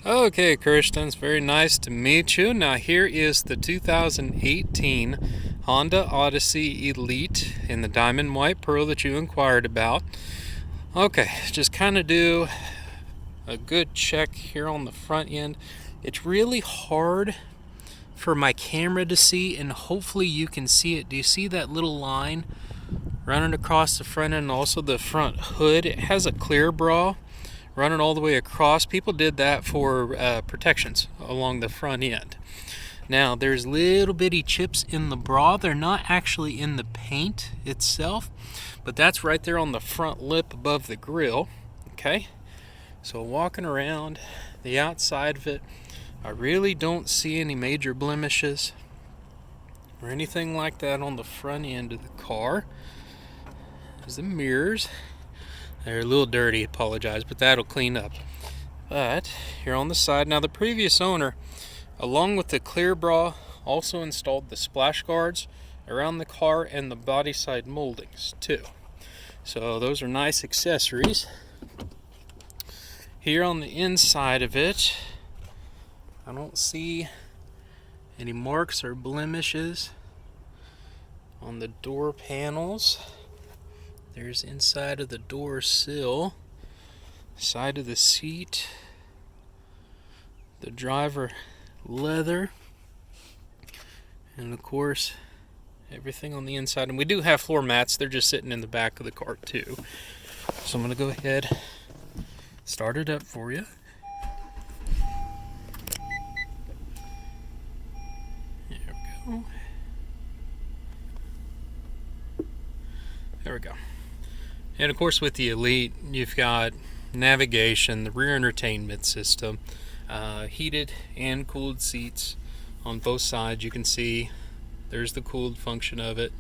Okay, Kirsten, it's very nice to meet you. Now, here is the 2018 Honda Odyssey Elite in the Diamond White Pearl that you inquired about. Okay, just kind of do a good check here on the front end. It's really hard for my camera to see, and hopefully you can see it. Do you see that little line running across the front end and also the front hood? It has a clear bra running all the way across. People did that for protections along the front end. Now, there's little bitty chips in the bra. They're not actually in the paint itself, but that's right there on the front lip above the grill. Okay, so walking around the outside of it, I really don't see any major blemishes or anything like that on the front end of the car. There's the mirrors. They're a little dirty, apologize, but that'll clean up. But here on the side, now the previous owner, along with the clear bra, also installed the splash guards around the car and the body side moldings too. So those are nice accessories. Here on the inside of it, I don't see any marks or blemishes on the door panels. There's inside of the door sill, side of the seat, the driver leather, and of course everything on the inside. And we do have floor mats, they're just sitting in the back of the car too. So I'm going to go ahead, start it up for you. There we go. There we go. And of course with the Elite, you've got navigation, the rear entertainment system, heated and cooled seats on both sides. You can see there's the cooled function of it,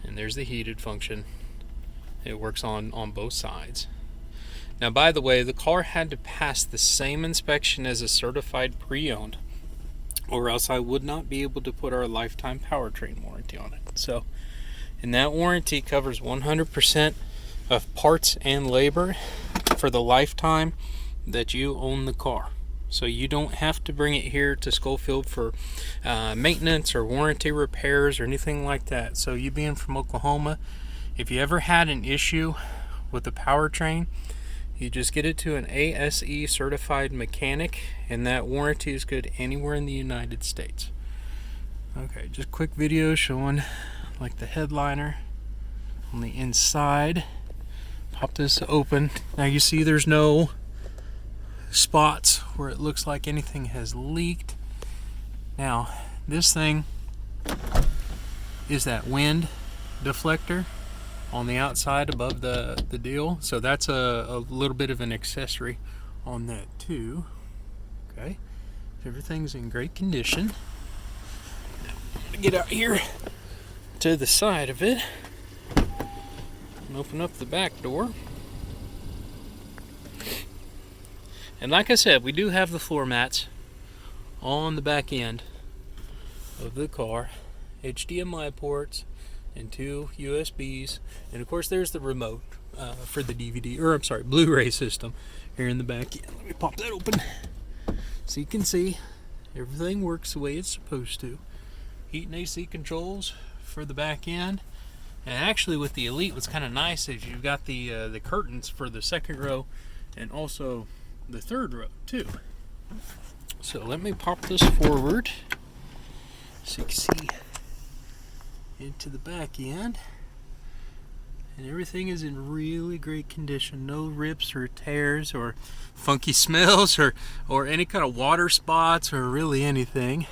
and there's the heated function. It works on both sides. Now, by the way, the car had to pass the same inspection as a certified pre-owned, or else I would not be able to put our lifetime powertrain warranty on it. So, and that warranty covers 100% of parts and labor for the lifetime that you own the car. So you don't have to bring it here to Schofield for maintenance or warranty repairs or anything like that. So you being from Oklahoma, if you ever had an issue with the powertrain, you just get it to an ASE certified mechanic, and that warranty is good anywhere in the United States. Okay, just quick video showing like the headliner on the inside. Pop this open. Now you see there's no spots where it looks like anything has leaked. Now this thing is that wind deflector on the outside above the deal. So that's a little bit of an accessory on that too. Okay, everything's in great condition. Now, I'm gonna get out here to the side of it and open up the back door. And like I said, we do have the floor mats on the back end of the car, HDMI ports and 2 USBs, and of course there's the remote for the Blu-ray system here in the back end. Let me pop that open so you can see everything works the way it's supposed to. Heat and AC controls for the back end. And actually with the Elite, what's kind of nice is you've got the curtains for the second row and also the third row too. So let me pop this forward so you can see into the back end. And everything is in really great condition. No rips or tears or funky smells or any kind of water spots or really anything.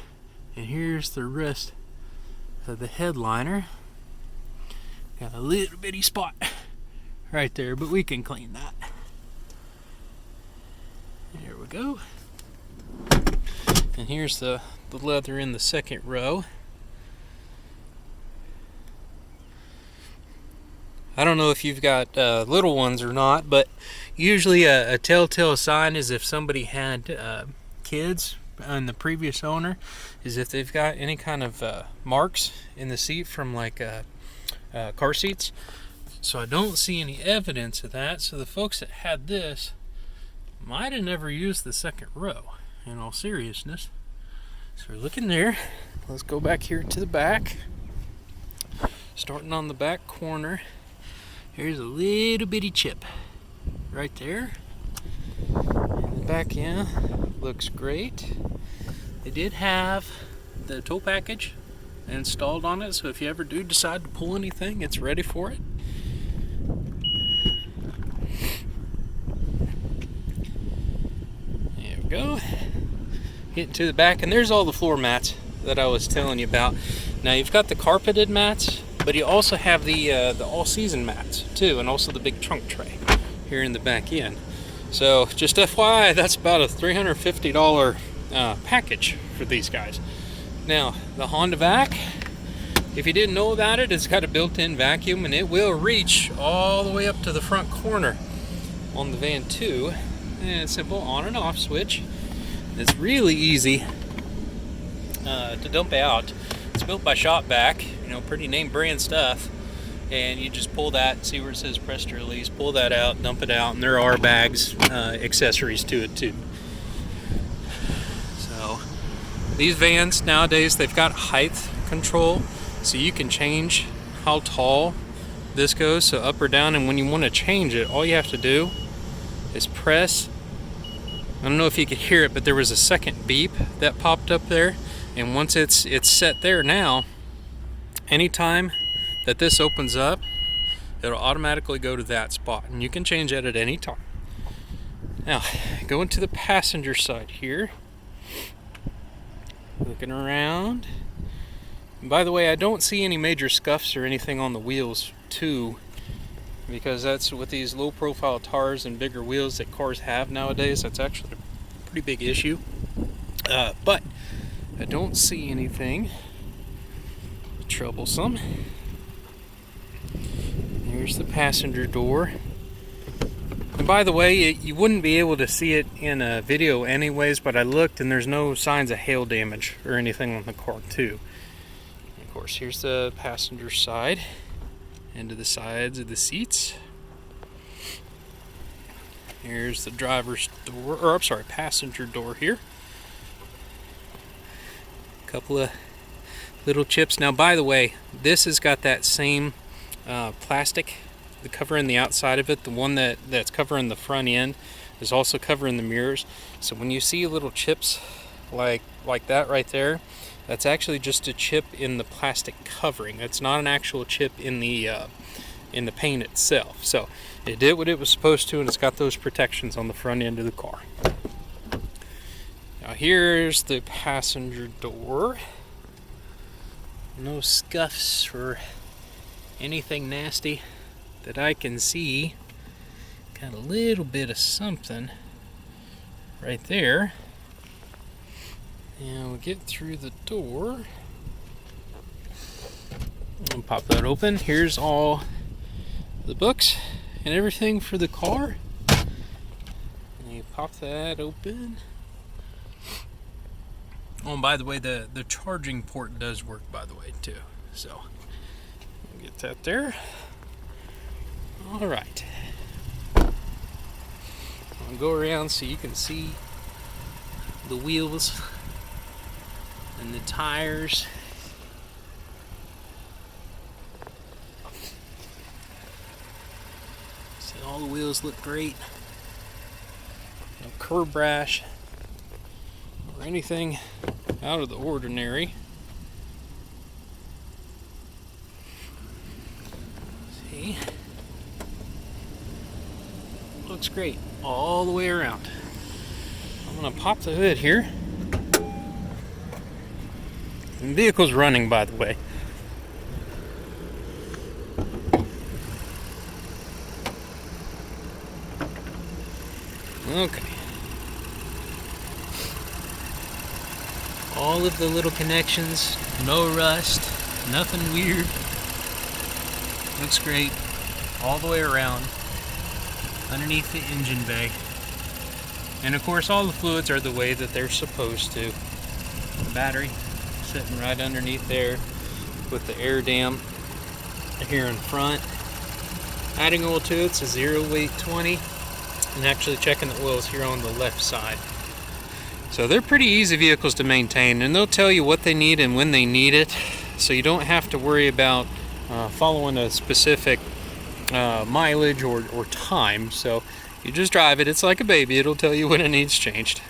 And here's the rest of the headliner. Got a little bitty spot right there, but we can clean that. There we go. And here's the leather in the second row. I don't know if you've got little ones or not, but usually a telltale sign is if somebody had kids and the previous owner is if they've got any kind of marks in the seat from like car seats. So I don't see any evidence of that. So the folks that had this Might have never used the second row, in all seriousness. So we're looking there. Let's go back here to the back. Starting on the back corner, here's a little bitty chip right there. And the back end looks great. They did have the tow package installed on it, so if you ever do decide to pull anything, it's ready for it. There we go. Getting to the back, and there's all the floor mats that I was telling you about. Now you've got the carpeted mats, but you also have the all-season mats too, and also the big trunk tray here in the back end. So just FYI, that's about a $350 package for these guys. Now the Honda Vac, if you didn't know about it, it's got a built-in vacuum, and it will reach all the way up to the front corner on the van too. And it's simple on and off switch. It's really easy to dump out. It's built by Shopvac, pretty name brand stuff. And you just pull that, see where it says press to release, pull that out, dump it out, and there are bags, accessories to it too. So these vans nowadays, they've got height control, so you can change how tall this goes, so up or down. And when you want to change it, all you have to do is press. I don't know if you could hear it, but there was a second beep that popped up there, and once it's set there now, anytime that this opens up, it'll automatically go to that spot, and you can change that at any time. Now, going to the passenger side here, looking around. And by the way, I don't see any major scuffs or anything on the wheels too, because that's with these low profile tires and bigger wheels that cars have nowadays, that's actually a pretty big issue. But I don't see anything troublesome. Here's the passenger door. And by the way, you wouldn't be able to see it in a video anyways, but I looked and there's no signs of hail damage or anything on the car too. And of course, here's the passenger side. Into the sides of the seats. Here's the driver's door, or I'm sorry, passenger door here. A couple of little chips. Now, by the way, this has got that same plastic, the covering the outside of it. The one that's covering the front end is also covering the mirrors. So when you see little chips like that right there, that's actually just a chip in the plastic covering. It's not an actual chip in the paint itself. So it did what it was supposed to, and it's got those protections on the front end of the car. Now here's the passenger door. No scuffs or anything nasty that I can see. Got a little bit of something right there. And we'll get through the door. I'll pop that open. Here's all the books and everything for the car. And you pop that open. Oh, and by the way, the charging port does work, by the way, too. So, we'll get that there. All right. I'll go around so you can see the wheels and the tires. See, all the wheels look great. No curb rash or anything out of the ordinary. See? Looks great all the way around. I'm gonna pop the hood here. The vehicle's running, by the way. Okay. All of the little connections, no rust, nothing weird. Looks great all the way around underneath the engine bay. And of course, all the fluids are the way that they're supposed to. The battery sitting right underneath there with the air dam here in front. Adding oil to it's a 0 weight 20. and actually checking the oils here on the left side. So they're pretty easy vehicles to maintain, and they'll tell you what they need and when they need it, so you don't have to worry about following a specific mileage or time. So you just drive it. It's like a baby. It'll tell you when it needs changed.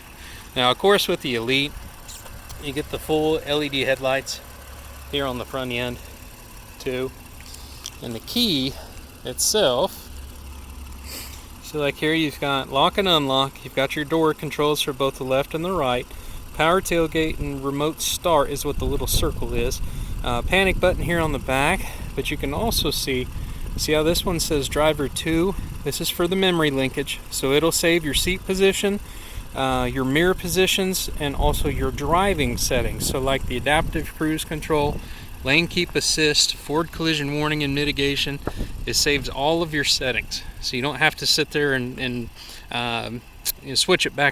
Now, of course, with the Elite, you get the full LED headlights here on the front end too, and the key itself. So like here you've got lock and unlock, you've got your door controls for both the left and the right, power tailgate and remote start is what the little circle is, panic button here on the back, but you can also see how this one says driver 2, this is for the memory linkage, so it'll save your seat position, your mirror positions, and also your driving settings, so like the adaptive cruise control, lane keep assist, forward collision warning and mitigation. It saves all of your settings, so you don't have to sit there and switch it back